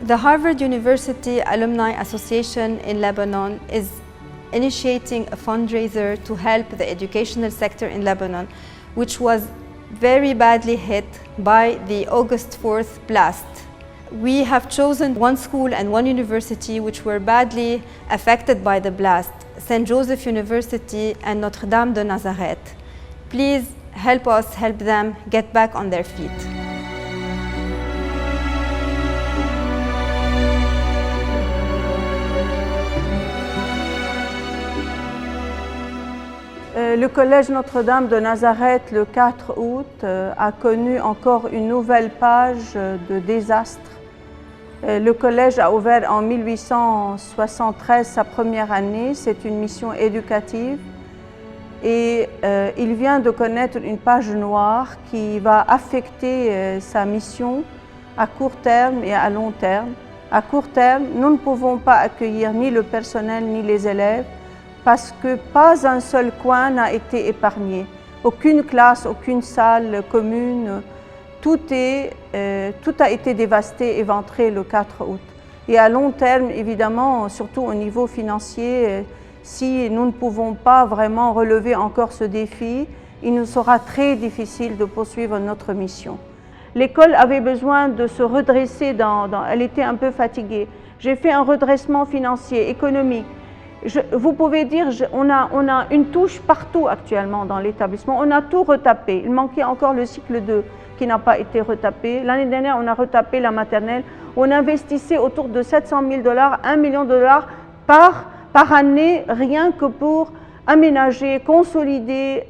The Harvard University Alumni Association in Lebanon is initiating a fundraiser to help the educational sector in Lebanon, which was very badly hit by the August 4th blast. We have chosen one school and one university which were badly affected by the blast, St. Joseph University and Notre Dame de Nazareth. Please help us help them get back on their feet. Le Collège Notre-Dame de Nazareth, le 4 août, a connu encore une nouvelle page de désastre. Le collège a ouvert en 1873 sa première année, c'est une mission éducative et il vient de connaître une page noire qui va affecter sa mission à court terme et à long terme. À court terme, nous ne pouvons pas accueillir ni le personnel ni les élèves parce que pas un seul coin n'a été épargné. Aucune classe, aucune salle commune, tout a été dévasté, éventré le 4 août. Et à long terme, évidemment, surtout au niveau financier, si nous ne pouvons pas vraiment relever encore ce défi, il nous sera très difficile de poursuivre notre mission. L'école avait besoin de se redresser, elle était un peu fatiguée. J'ai fait un redressement financier, économique. Vous pouvez dire, on a une touche partout actuellement dans l'établissement. On a tout retapé. Il manquait encore le cycle 2 qui n'a pas été retapé. L'année dernière, on a retapé la maternelle. On investissait autour de 700 000 $, 1 million de dollars par année, rien que pour aménager, consolider,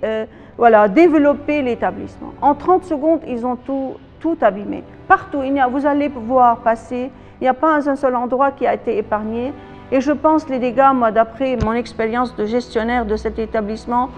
développer l'établissement. En 30 secondes, ils ont tout abîmé. Partout, vous allez voir passer, il n'y a pas un seul endroit qui a été épargné. Et je pense les dégâts, moi, d'après mon expérience de gestionnaire de cet établissement,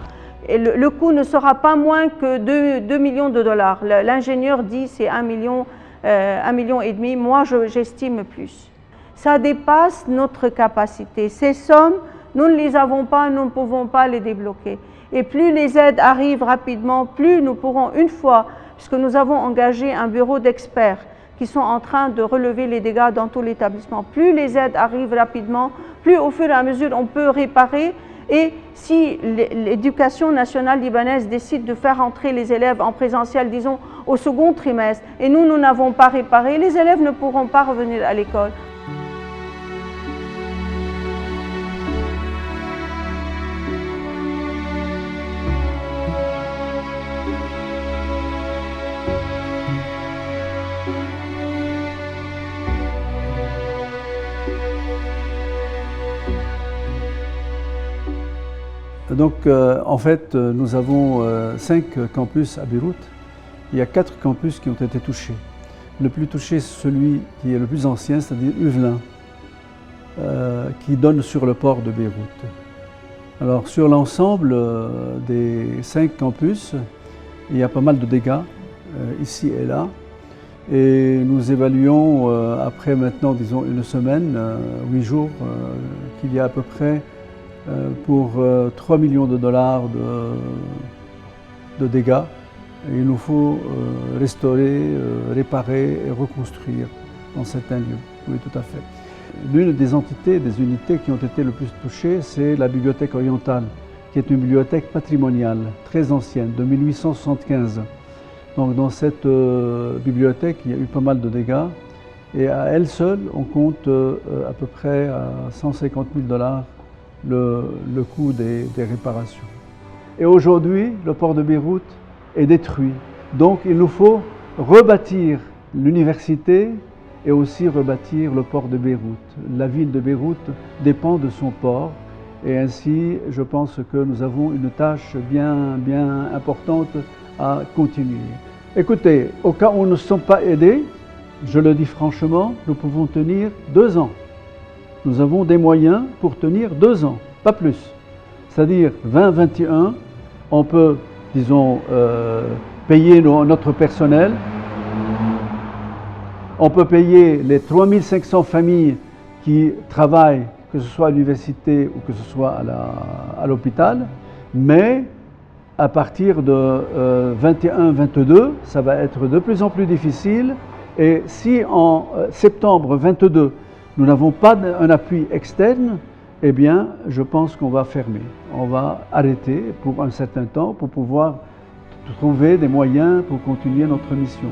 le coût ne sera pas moins que 2 millions de dollars. L'ingénieur dit c'est 1 million et demi. Moi, j'estime plus. Ça dépasse notre capacité. Ces sommes, nous ne les avons pas, nous ne pouvons pas les débloquer. Et plus les aides arrivent rapidement, plus nous pourrons une fois, puisque nous avons engagé un bureau d'experts qui sont en train de relever les dégâts dans tout l'établissement. Plus les aides arrivent rapidement, plus au fur et à mesure on peut réparer. Et si l'éducation nationale libanaise décide de faire entrer les élèves en présentiel, disons, au second trimestre, et nous n'avons pas réparé, les élèves ne pourront pas revenir à l'école. Donc, en fait, nous avons 5 campus à Beyrouth. Il y a 4 campus qui ont été touchés. Le plus touché, c'est celui qui est le plus ancien, c'est-à-dire Uvelin, qui donne sur le port de Beyrouth. Alors, sur l'ensemble des 5 campus, il y a pas mal de dégâts, ici et là. Et nous évaluons, après maintenant, disons, une semaine, 8 jours, qu'il y a à peu près pour 3 millions de dollars de dégâts. Et il nous faut restaurer, réparer et reconstruire dans certains lieux. Oui, tout à fait. L'une des entités, des unités qui ont été le plus touchées, c'est la Bibliothèque orientale, qui est une bibliothèque patrimoniale, très ancienne, de 1875. Donc dans cette bibliothèque, il y a eu pas mal de dégâts. Et à elle seule, on compte à peu près à 150 000 $ le coût des réparations. Et aujourd'hui, le port de Beyrouth est détruit. Donc il nous faut rebâtir l'université et aussi rebâtir le port de Beyrouth. La ville de Beyrouth dépend de son port et ainsi je pense que nous avons une tâche bien importante à continuer. Écoutez, au cas où nous ne sommes pas aidés, je le dis franchement, nous pouvons tenir 2 ans. Nous avons des moyens pour tenir 2 ans, pas plus. C'est-à-dire 2021, on peut, disons, payer notre personnel. On peut payer les 3500 familles qui travaillent, que ce soit à l'université ou que ce soit à l'hôpital. Mais à partir de 21-22, ça va être de plus en plus difficile Et si en septembre 22, nous n'avons pas un appui externe, eh bien, je pense qu'on va fermer. On va arrêter pour un certain temps pour pouvoir trouver des moyens pour continuer notre mission.